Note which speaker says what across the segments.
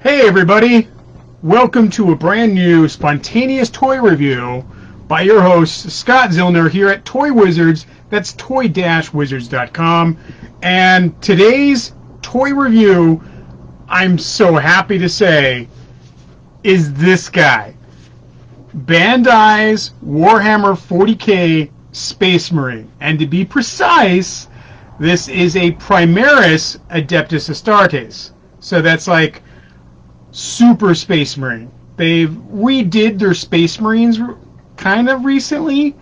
Speaker 1: Hey everybody, welcome to a brand new spontaneous toy review by your host Scott Zillner here at Toy Wizards. That's toy-wizards.com. And today's toy review, I'm so happy to say, is this guy. Bandai's Warhammer 40K Space Marine. And to be precise, this is a Primaris Adeptus Astartes. So that's like Super Space Marine. They've redid their Space Marines kind of recently,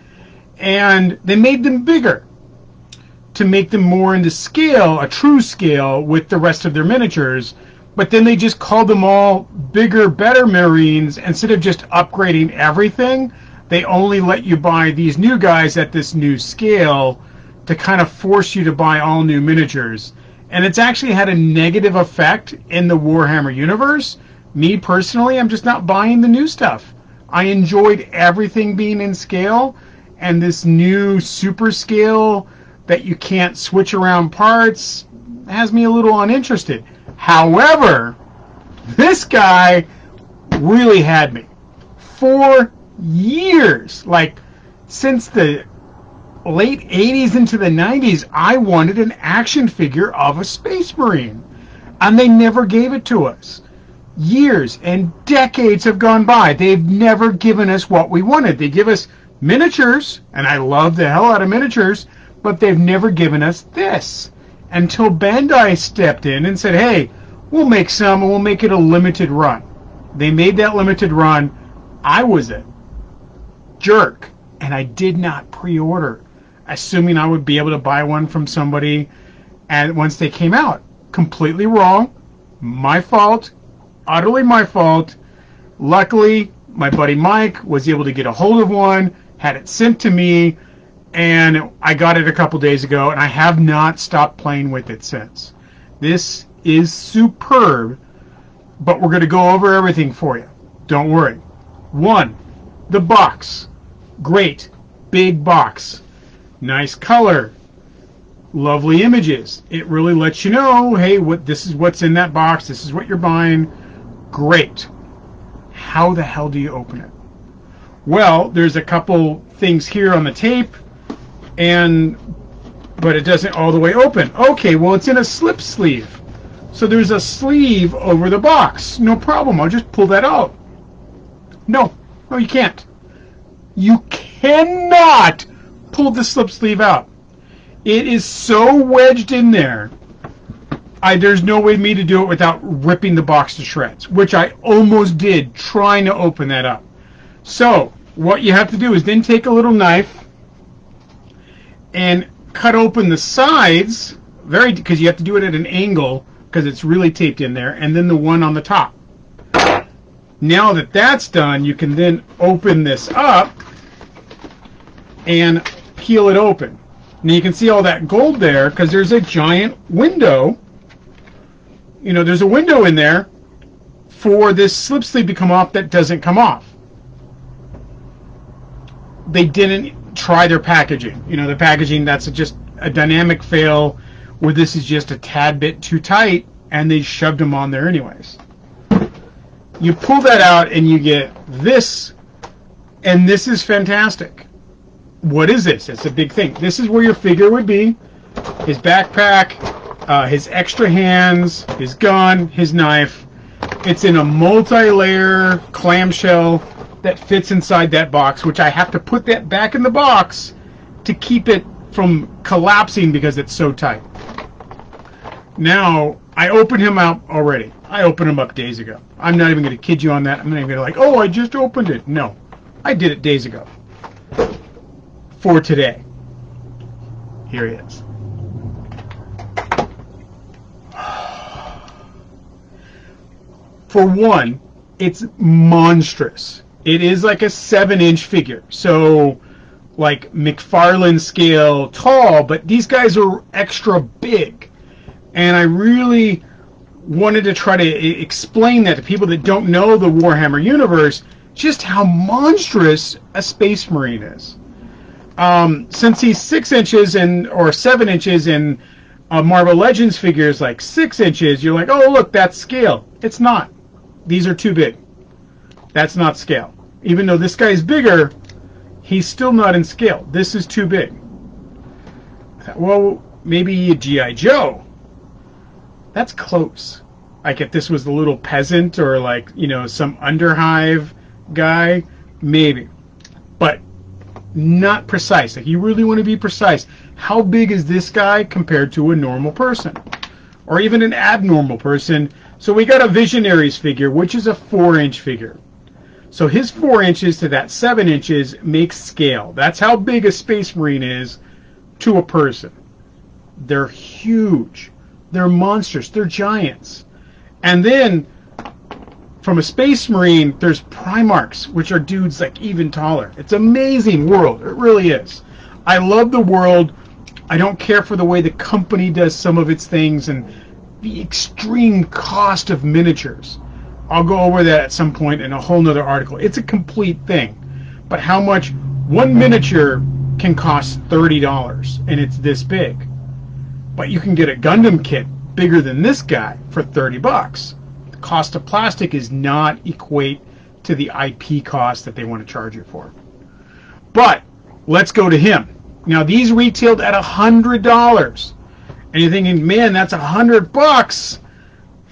Speaker 1: and they made them bigger to make them more into scale, a true scale with the rest of their miniatures. But then they just called them all bigger, better Marines. Instead of just upgrading everything, they only let you buy these new guys at this new scale to kind of force you to buy all new miniatures. And it's actually had a negative effect in the Warhammer universe. Me personally, I'm just not buying the new stuff. I enjoyed everything being in scale, and this new super scale that you can't switch around parts has me a little uninterested. However, this guy really had me. For years, like since the late 80s into the 90s, I wanted an action figure of a Space Marine, and they never gave it to us. Years and decades have gone by. They've never given us what we wanted. They give us miniatures, and I love the hell out of miniatures, but they've never given us this. Until Bandai stepped in and said, hey, we'll make some, and we'll make it a limited run. They made that limited run. I was a jerk, and I did not pre-order, assuming I would be able to buy one from somebody and once they came out. Completely wrong. My fault. Utterly my fault. Luckily, my buddy Mike was able to get a hold of one, had it sent to me, and I got it a couple days ago, and I have not stopped playing with it since. This is superb, but we're going to go over everything for you. Don't worry. 1, the box. Great. Big box. Nice color. Lovely images. It really lets you know, hey, this is what's in that box. This is what you're buying. Great. How the hell do you open it? Well, there's a couple things here on the tape, but it doesn't all the way open. Okay, well, it's in a slip sleeve. So there's a sleeve over the box. No problem. I'll just pull that out. No, you can't. You cannot pull the slip sleeve out. It is so wedged in there. There's no way for me to do it without ripping the box to shreds, which I almost did trying to open that up. So what you have to do is then take a little knife and cut open the sides, because you have to do it at an angle because it's really taped in there, and then the one on the top. Now that that's done, you can then open this up and peel it open. Now you can see all that gold there because there's a giant window. You know, there's a window in there for this slip sleeve to come off that doesn't come off. They didn't try their packaging. You know, the packaging, that's just a dynamic fail where this is just a tad bit too tight, and they shoved them on there anyways. You pull that out and you get this, and this is fantastic. What is this? It's a big thing. This is where your figure would be. His backpack, his extra hands, his gun, his knife. It's in a multi-layer clamshell that fits inside that box, which I have to put that back in the box to keep it from collapsing because it's so tight. Now, I opened him up already. I opened him up days ago. I'm not even going to kid you on that. I'm not even going to like, oh, I just opened it. No, I did it days ago. For today. Here he is. For one, it's monstrous. It is like a 7-inch figure. So, like McFarlane scale tall, but these guys are extra big. And I really wanted to try to explain that to people that don't know the Warhammer universe, just how monstrous a Space Marine is. Since he's 6 inches or 7 inches in Marvel Legends figures like 6 inches, you're like, oh, look, that's scale. It's not. These are too big. That's not scale. Even though this guy is bigger, he's still not in scale. This is too big. Well, maybe a G.I. Joe. That's close. Like if this was the little peasant or like, you know, some underhive guy, maybe. But not precise. Like you really want to be precise. How big is this guy compared to a normal person? Or even an abnormal person? So we got a Visionaries figure, which is a 4-inch figure. So his 4 inches to that 7 inches makes scale. That's how big a Space Marine is to a person. They're huge. They're monsters. They're giants. And then from a Space Marine, there's Primarchs, which are dudes like even taller. It's an amazing world. It really is. I love the world. I don't care for the way the company does some of its things and the extreme cost of miniatures. I'll go over that at some point in a whole nother article. It's a complete thing. But how much one miniature can cost $30 and it's this big. But you can get a Gundam kit bigger than this guy for $30. The cost of plastic is not equate to the IP cost that they want to charge you for. But let's go to him. Now these retailed at $100. And you're thinking, man, that's $100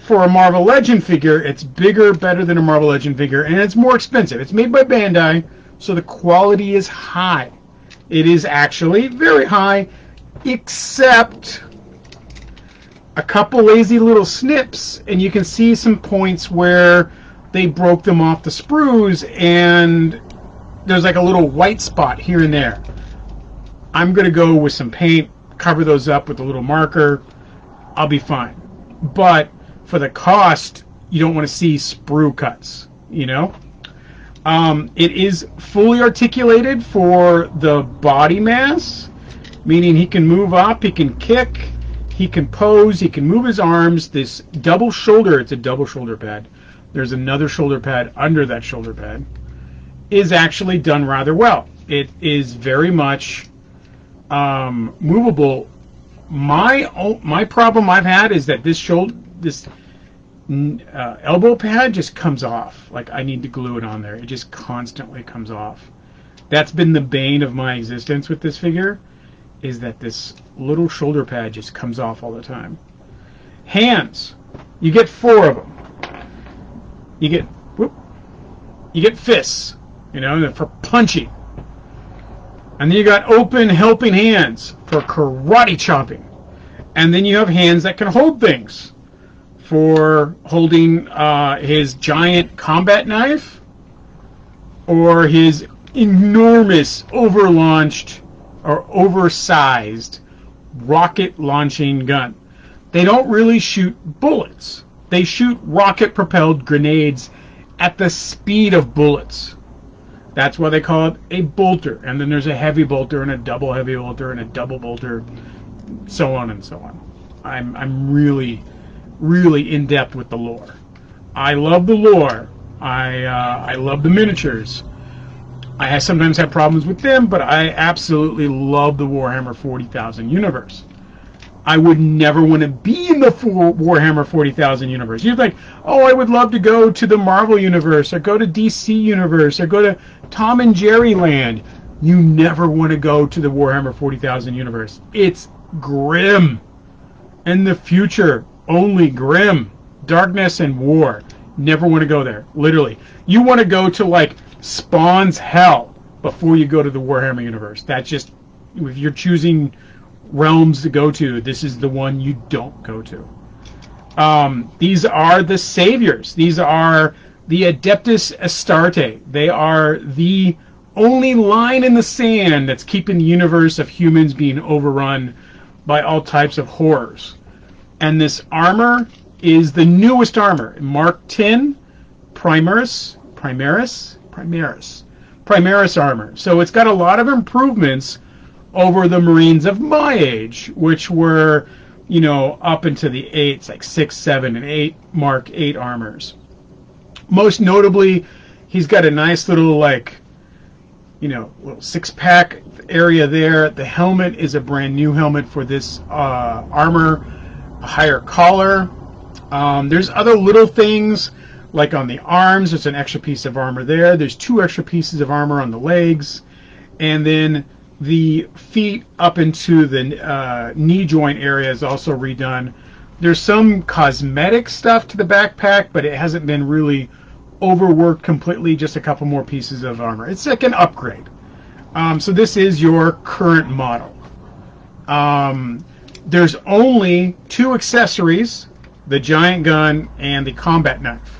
Speaker 1: for a Marvel Legend figure. It's bigger, better than a Marvel Legend figure, and it's more expensive. It's made by Bandai, so the quality is high. It is actually very high, except a couple lazy little snips, and you can see some points where they broke them off the sprues, and there's like a little white spot here and there. I'm going to go with some paint, cover those up with a little marker. I'll be fine. But for the cost, you don't want to see sprue cuts, you know? It is fully articulated for the body mass, meaning he can move up, he can kick, he can pose, he can move his arms. This double shoulder, it's a double shoulder pad. There's another shoulder pad under that shoulder pad, is actually done rather well. It is very much movable. My problem I've had is that this elbow pad just comes off. Like I need to glue it on there. It just constantly comes off. That's been the bane of my existence with this figure, is that this little shoulder pad just comes off all the time. Hands, you get 4 of them. You get fists, you know, for punching. And then you got open helping hands for karate chopping. And then you have hands that can hold things for holding his giant combat knife or his enormous overlaunched or oversized rocket launching gun. They don't really shoot bullets. They shoot rocket propelled grenades at the speed of bullets. That's why they call it a bolter. And then there's a heavy bolter and a double heavy bolter and a double bolter, so on and so on. I'm really, really in depth with the lore. I love the lore. I love the miniatures. I sometimes have problems with them, but I absolutely love the Warhammer 40,000 universe. I would never want to be in the Warhammer 40,000 universe. You're like, oh, I would love to go to the Marvel universe, or go to DC universe, or go to Tom and Jerry land. You never want to go to the Warhammer 40,000 universe. It's grim. In the future, only grim. Darkness and war. Never want to go there. Literally. You want to go to, like, Spawn's hell before you go to the Warhammer universe. That's just, if you're choosing realms to go to, this is the one you don't go to. These are the saviors. These are the Adeptus Astarte. They are the only line in the sand that's keeping the universe of humans being overrun by all types of horrors. And this armor is the newest armor. Mark 10 Primaris armor. So it's got a lot of improvements over the Marines of my age, which were, you know, up into the 8s, like 6, 7, and 8 Mark 8 armors. Most notably, he's got a nice little, like, you know, little 6-pack area there. The helmet is a brand new helmet for this armor, a higher collar. There's other little things, Like on the arms, there's an extra piece of armor there. There's 2 extra pieces of armor on the legs. And then the feet up into the knee joint area is also redone. There's some cosmetic stuff to the backpack, but it hasn't been really overworked completely. Just a couple more pieces of armor. It's like an upgrade. So this is your current model. There's only 2 accessories, the giant gun and the combat knife.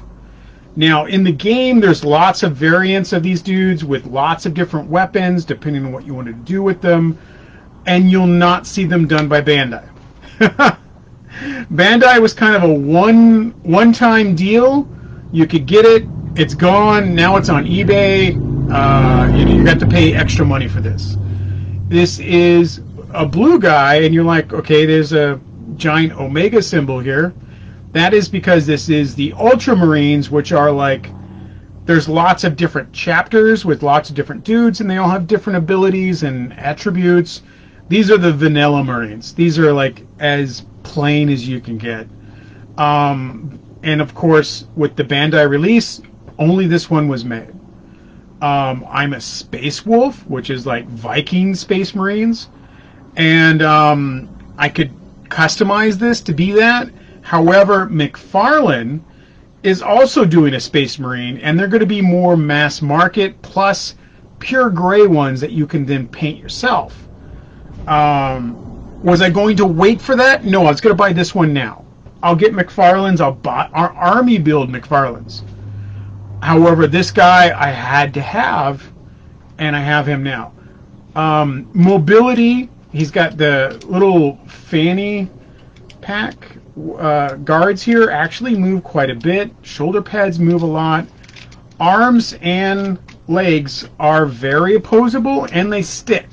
Speaker 1: Now, in the game, there's lots of variants of these dudes with lots of different weapons, depending on what you want to do with them, and you'll not see them done by Bandai. Bandai was kind of a one-time deal. You could get it, it's gone, now it's on eBay. You got to pay extra money for this. This is a blue guy, and you're like, okay, there's a giant Omega symbol here. That is because this is the Ultramarines, which are like, there's lots of different chapters with lots of different dudes, and they all have different abilities and attributes. These are the vanilla Marines. These are like as plain as you can get. And of course, with the Bandai release, only this one was made. I'm a Space Wolf, which is like Viking Space Marines. And I could customize this to be that. However, McFarlane is also doing a Space Marine, and they're going to be more mass market, plus pure gray ones that you can then paint yourself. Was I going to wait for that? No, I was going to buy this one now. I'll get McFarlane's. I'll buy our army build McFarlane's. However, this guy I had to have, and I have him now. Mobility, he's got the little fanny pack. Guards here actually move quite a bit. Shoulder pads move a lot. Arms and legs are very opposable, and they stick.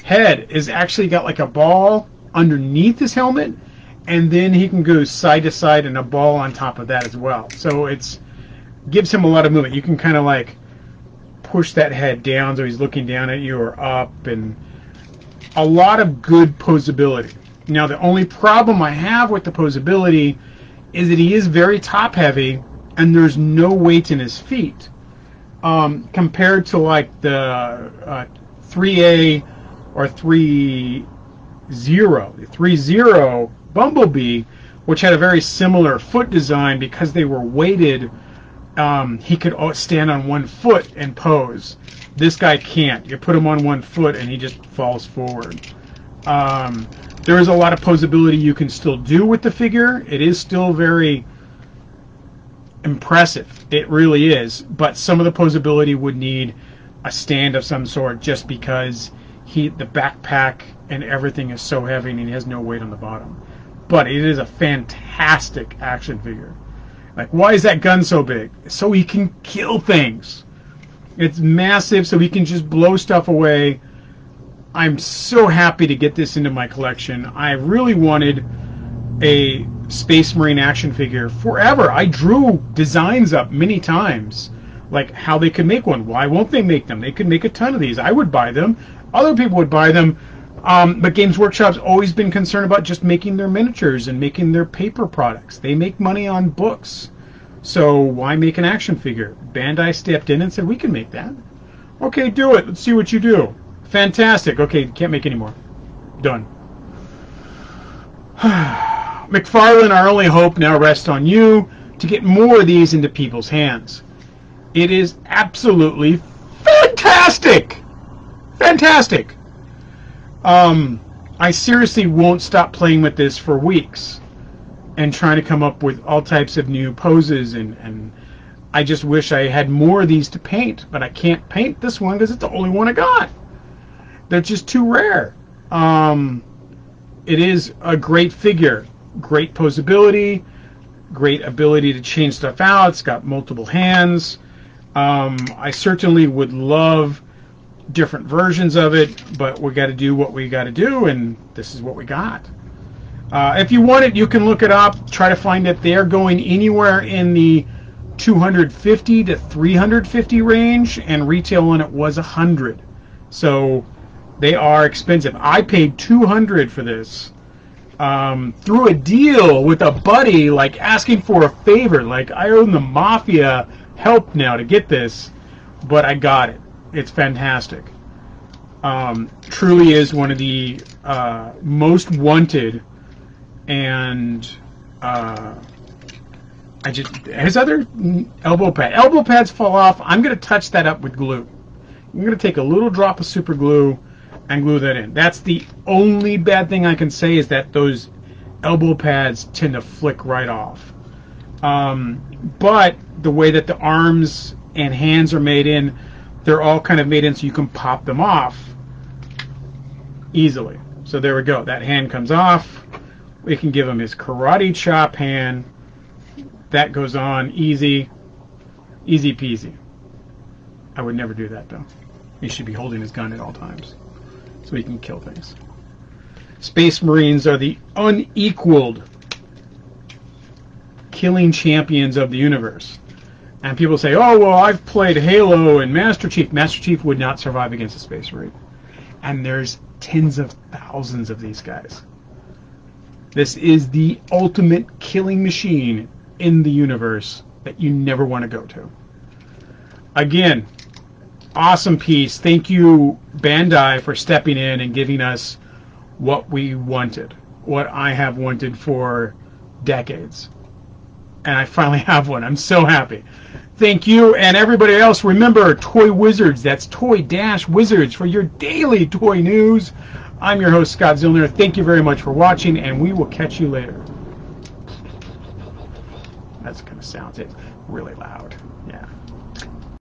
Speaker 1: Head is actually got like a ball underneath his helmet, and then he can go side to side and a ball on top of that as well. So it's gives him a lot of movement. You can kind of like push that head down so he's looking down at you or up, and a lot of good posability. Now, the only problem I have with the posability is that he is very top heavy, and there's no weight in his feet. Compared to like the 3A or 3.0, the 3.0 Bumblebee, which had a very similar foot design because they were weighted. He could stand on one foot and pose. This guy can't. You put him on one foot and he just falls forward. There is a lot of posability you can still do with the figure. It is still very impressive. It really is. But some of the posability would need a stand of some sort, just because the backpack and everything is so heavy and he has no weight on the bottom. But it is a fantastic action figure. Like, why is that gun so big? So he can kill things. It's massive, so he can just blow stuff away. I'm so happy to get this into my collection. I really wanted a Space Marine action figure forever. I drew designs up many times, like how they could make one. Why won't they make them? They could make a ton of these. I would buy them. Other people would buy them. But Games Workshop's always been concerned about just making their miniatures and making their paper products. They make money on books. So why make an action figure? Bandai stepped in and said, we can make that. Okay, do it. Let's see what you do. Fantastic. Okay, can't make any more. Done. McFarlane, our only hope now rests on you to get more of these into people's hands. It is absolutely fantastic! Fantastic! I seriously won't stop playing with this for weeks and trying to come up with all types of new poses, and I just wish I had more of these to paint, but I can't paint this one because it's the only one I got. They're just too rare. It is a great figure. Great posability, great ability to change stuff out. It's got multiple hands. I certainly would love different versions of it, but we got to do what we got to do, and this is what we got. If you want it, you can look it up, try to find it. They're going anywhere in the 250 to 350 range, and retail on it was 100. So they are expensive. I paid $200 for this, through a deal with a buddy, like asking for a favor. Like, I owe the Mafia help now to get this, but I got it. It's fantastic. Truly is one of the most wanted, and his other elbow pads fall off. I'm going to touch that up with glue. I'm going to take a little drop of super glue and glue that in. That's the only bad thing I can say, is that those elbow pads tend to flick right off. But the way that the arms and hands are made in, they're all kind of made in so you can pop them off easily. So there we go. That hand comes off. We can give him his karate chop hand. That goes on easy. Easy peasy. I would never do that, though. He should be holding his gun at all times so he can kill things. Space Marines are the unequaled killing champions of the universe. And people say, oh, well, I've played Halo and Master Chief. Master Chief would not survive against a Space Marine. And there's tens of thousands of these guys. This is the ultimate killing machine in the universe that you never want to go to. Again, awesome piece. Thank you, Bandai, for stepping in and giving us what we wanted, what I have wanted for decades. And I finally have one. I'm so happy. Thank you, and everybody else. Remember, Toy Wizards. That's Toy-Wizards for your daily toy news. I'm your host, Scott Zillner. Thank you very much for watching, and we will catch you later. That's kind of sounds it really loud. Yeah.